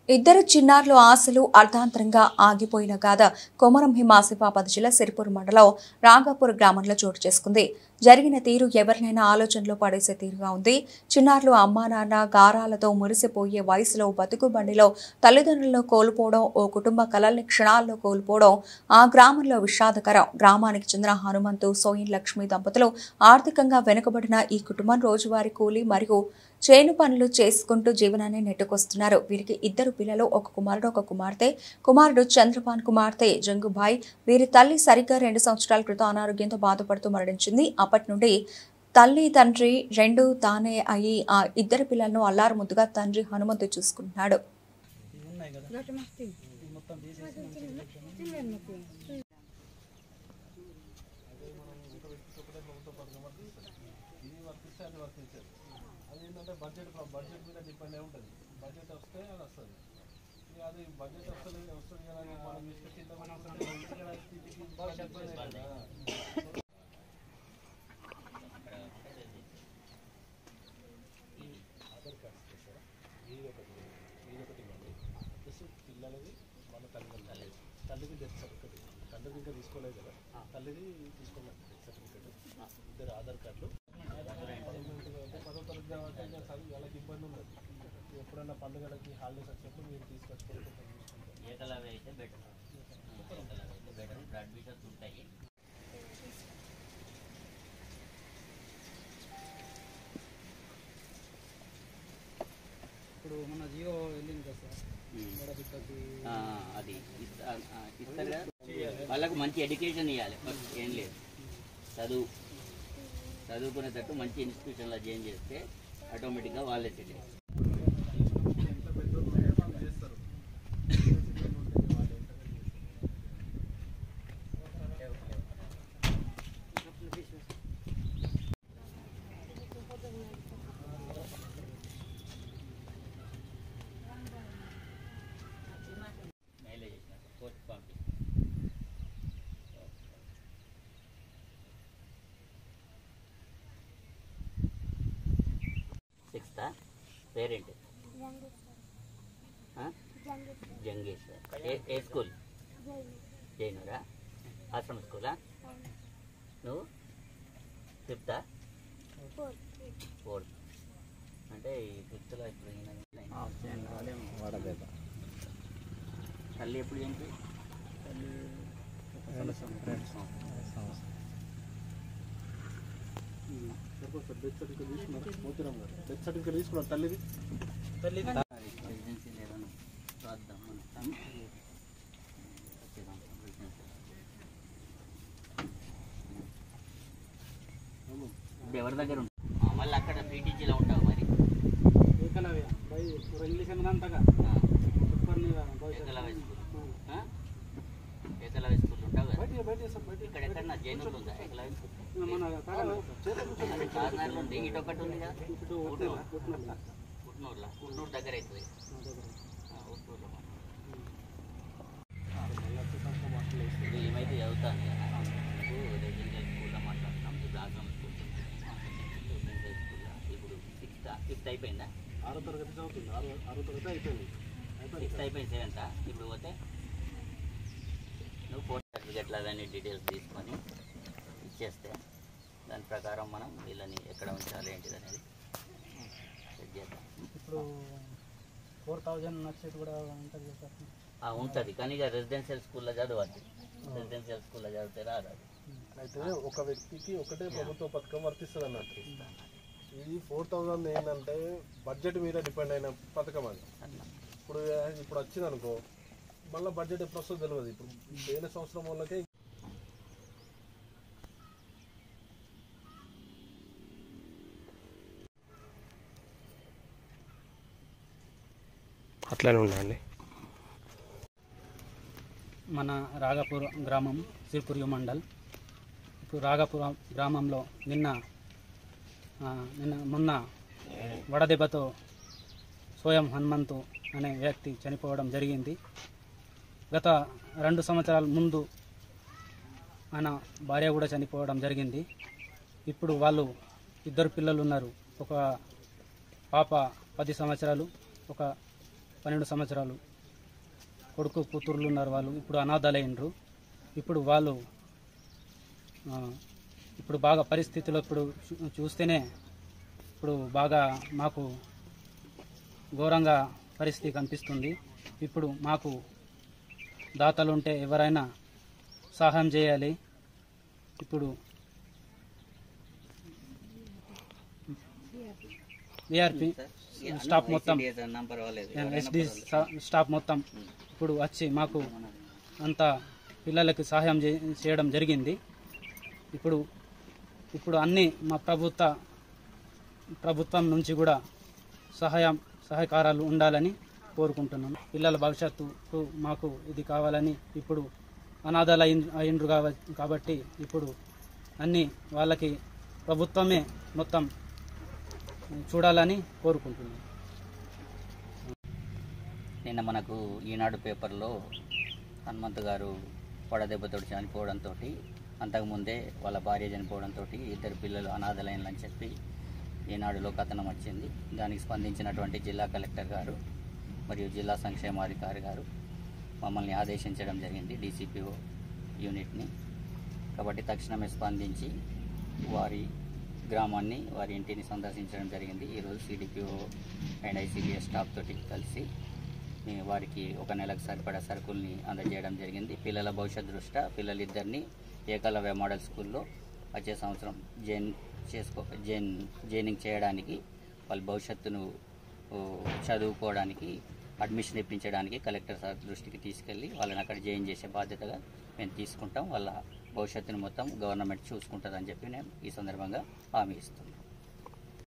ఇద్దరు చిన్నారులు ఆశలు అర్ధాంతరంగా ఆగిపోయిన గాథ కొమరం భీం ఆసిఫాబాద్ జిల్లా సిరిపూర్ మండలం రాగాపూర్ గ్రామంలో చోటు చేసుకుంది. జరిగిన తీరు ఎవరినైనా ఆలోచనలో పడేసే తీరుగా ఉంది. చిన్నారులు అమ్మా నాన్న గారాలతో మురిసిపోయే వయసులో బతుకు బండిలో తల్లిదండ్రులను కోల్పోవడం, ఓ కుటుంబ కలల్ని క్షణాల్లో కోల్పోవడం ఆ గ్రామంలో విషాదకరం. గ్రామానికి చెందిన హనుమంతు, సోయిన్ లక్ష్మి దంపతులు ఆర్థికంగా వెనుకబడిన ఈ కుటుంబం రోజువారీ కూలీ మరియు చేను పనులు చేసుకుంటూ జీవనాన్ని నెట్టుకొస్తున్నారు. వీరికి ఇద్దరు పిల్లలు, ఒక కుమారుడు, ఒక కుమార్తె. కుమారుడు చంద్రపాన్, కుమార్తె జంగుభాయ్. వీరి తల్లి సరిగ్గా 2 సంవత్సరాల క్రితం అనారోగ్యంతో బాధపడుతూ మరణించింది. అప్పటి నుండి తల్లి తండ్రి రెండు తానే అయి ఆ ఇద్దరు పిల్లలను అల్లారు ముద్దుగా తండ్రి హనుమంతు చూసుకుంటున్నాడు. బడ్జెట్ మీద డిపెండ్ అయి ఉంటుంది. బడ్జెట్ వస్తే అది వస్తుంది. అది బడ్జెట్ వస్తుంది కదా మనం ఆధార్ కార్డ్ చేస్తారా? ఇదొకటి ప్లస్ పిల్లలది మన తల్లిది డెత్ సర్టిఫికెట్. తండ్రిది ఇంకా తీసుకోలేదు కదా, తల్లిది తీసుకోలేదు డెత్ సర్టిఫికెట్. ఇద్దరు ఆధార్ కార్డులు. 10వ తరగతి కాబట్టి చదువు వాళ్ళకి ఇబ్బంది ఉండదు. ఎప్పుడైనా పండుగలకి హాలిడేస్ వచ్చినప్పుడు మీరు తీసుకొచ్చుకుంటే ఏకలవ్య అయితే బెటర్. అడ్మిషన్స్ ఉంటాయి. ఇప్పుడు మన జియో వెళ్ళింది కదా సార్, అది ఇస్తారా? వాళ్ళకు మంచి ఎడ్యుకేషన్ ఇవ్వాలి. ఏం లేదు, చదువుకునేటట్టు మంచి ఇన్స్టిట్యూషన్లో జాయిన్ చేస్తే ఆటోమేటిక్గా వాళ్ళే సెటిల్. పేరెంట్ జంగేశ్వర్. ఏ స్కూల్? జైనూరా ఆశ్రమ స్కూలా? నువ్వు ఫిఫ్తా? 4th అంటే ఈ 5థ్లో ఇప్పుడు తల్లి ఎప్పుడు ఏంటి? డెత్ సర్టిఫికేట్ తీసుకున్నారు. డెత్ సర్టిఫికేట్ తీసుకున్నారు తల్లిది. రెసిడెన్సీ లేదని చూద్దాం మనం. ఇప్పుడు ఎవరి దగ్గర ఉంటావు? మళ్ళీ అక్కడ పీటీజీలో ఉంటావు మరి? ఏకలవ్య ఇంగ్లీష్ అంతగా ఏకలవ్య స్కూల్. ఏకలవ్య స్కూల్ ఉంటావు కదా? ఇక్కడ ఎక్కడన్నా జైనూరు ఉందా ఏకలవ్య స్కూల్? చార్మినార్లో ఉంది. ఇటు ఒకటి ఉంది కదా, ఉట్నూరు దగ్గర అవుతుంది. ఉట్నూరులో ఏమైతే చదువుతాను కదా, రెసిడెన్షియల్ స్కూల్లో మాట్లాడుతున్నాం. ఇప్పుడు ఆశ్రమ స్కూల్, రెసిడెన్షియల్ స్కూల్లో ఇప్పుడు 6th అయిపోయిందా? 6వ తరగతి చదువుతుంది. 6వ తరగతి అయిపోయింది. 6th అయిపోయింది. 7th ఇప్పుడు పోతే నువ్వు 4th సర్టిఫికెట్లు అవన్నీ డీటెయిల్స్ తీసుకొని ఇచ్చేస్తే దాని ప్రకారం మనం వీళ్ళని ఎక్కడ ఉంచాలి ఏంటిది అనేది సెట్ చేద్దాం. ఇప్పుడు 4000 నచ్చేది కూడా ఉంటుంది సార్? ఉంటుంది, కానీ ఇక రెసిడెన్షియల్ స్కూల్లో చదవాలి. రెసిడెన్షియల్ స్కూల్లో చదివితే రాదు. అయితే ఒక వ్యక్తికి ఒకటే ప్రభుత్వ పథకం వర్తిస్తుంది అన్నట్టు. ఇది 4000 ఏంటంటే బడ్జెట్ మీద డిపెండ్ అయిన పథకం అది. ఇప్పుడు వచ్చింది అనుకో, మళ్ళీ బడ్జెట్ ఎప్పుడు వస్తుందో తెలియదు. ఇప్పుడు పోయిన సంవత్సరం వాళ్ళకే అట్లానే ఉండండి. మన రాగాపూర్ గ్రామం సిరిపూర్ మండల్. ఇప్పుడు రాగాపూర్ గ్రామంలో మొన్న వడదెబ్బతో సోయం హనుమంతు అనే వ్యక్తి చనిపోవడం జరిగింది. గత 2 సంవత్సరాల ముందు ఆయన భార్య కూడా చనిపోవడం జరిగింది. ఇప్పుడు వాళ్ళు ఇద్దరు పిల్లలు ఉన్నారు. ఒక పాప 10 సంవత్సరాలు, ఒక 12 సంవత్సరాలు కొడుకు కూతుర్లు ఉన్నారు. వాళ్ళు ఇప్పుడు అనాథలైనరు. ఇప్పుడు వాళ్ళు ఇప్పుడు బాగా పరిస్థితులు ఇప్పుడు చూస్తేనే ఇప్పుడు బాగా మాకు ఘోరంగా పరిస్థితి కనిపిస్తుంది. ఇప్పుడు మాకు దాతలుంటే ఎవరైనా సహాయం చేయాలి. ఇప్పుడు విఆర్పి స్టాఫ్ మొత్తం ఎస్డి స్టాఫ్ మొత్తం ఇప్పుడు వచ్చి మాకు అంత పిల్లలకి సహాయం చేయడం జరిగింది. ఇప్పుడు అన్నీ మా ప్రభుత్వం నుంచి కూడా సహకారాలు ఉండాలని కోరుకుంటున్నాను. పిల్లల భవిష్యత్తు మాకు ఇది కావాలని ఇప్పుడు అనాథాలు అయినరు కాబట్టి ఇప్పుడు అన్నీ వాళ్ళకి ప్రభుత్వమే మొత్తం చూడాలని కోరుకుంటున్నాను. నిన్న మనకు ఈనాడు పేపర్లో హనుమంత్ గారు పొడదెబ్బతో చనిపోవడంతో, అంతకుముందే వాళ్ళ భార్య చనిపోవడంతో 2 పిల్లలు అనాథలైనని చెప్పి ఈనాడులో కథనం వచ్చింది. దానికి స్పందించినటువంటి జిల్లా కలెక్టర్ గారు మరియు జిల్లా సంక్షేమాధికారి గారు మమ్మల్ని ఆదేశించడం జరిగింది, డీసీపీఓ యూనిట్ని. కాబట్టి తక్షణమే స్పందించి వారి గ్రామాన్ని, వారి ఇంటిని సందర్శించడం జరిగింది. ఈరోజు సిడిపిఓ అండ్ ఐసిడిఎస్ స్టాఫ్ తోటి కలిసి వారికి 1 నెలకు సరిపడా సరుకుల్ని అందజేయడం జరిగింది. పిల్లల భవిష్యత్ దృష్ట్యా పిల్లలిద్దరిని ఏకలవ్య మోడల్ స్కూల్లో వచ్చే సంవత్సరం జైనింగ్ చేయడానికి, వాళ్ళ భవిష్యత్తును చదువుకోవడానికి అడ్మిషన్ ఇప్పించడానికి కలెక్టర్ సార్ దృష్టికి తీసుకెళ్ళి వాళ్ళని అక్కడ జాయిన్ చేసే బాధ్యతగా మేము తీసుకుంటాం. వాళ్ళ భవిష్యత్తును మొత్తం గవర్నమెంట్ చూసుకుంటుందని చెప్పి నేను ఈ సందర్భంగా హామీ ఇస్తున్నాను.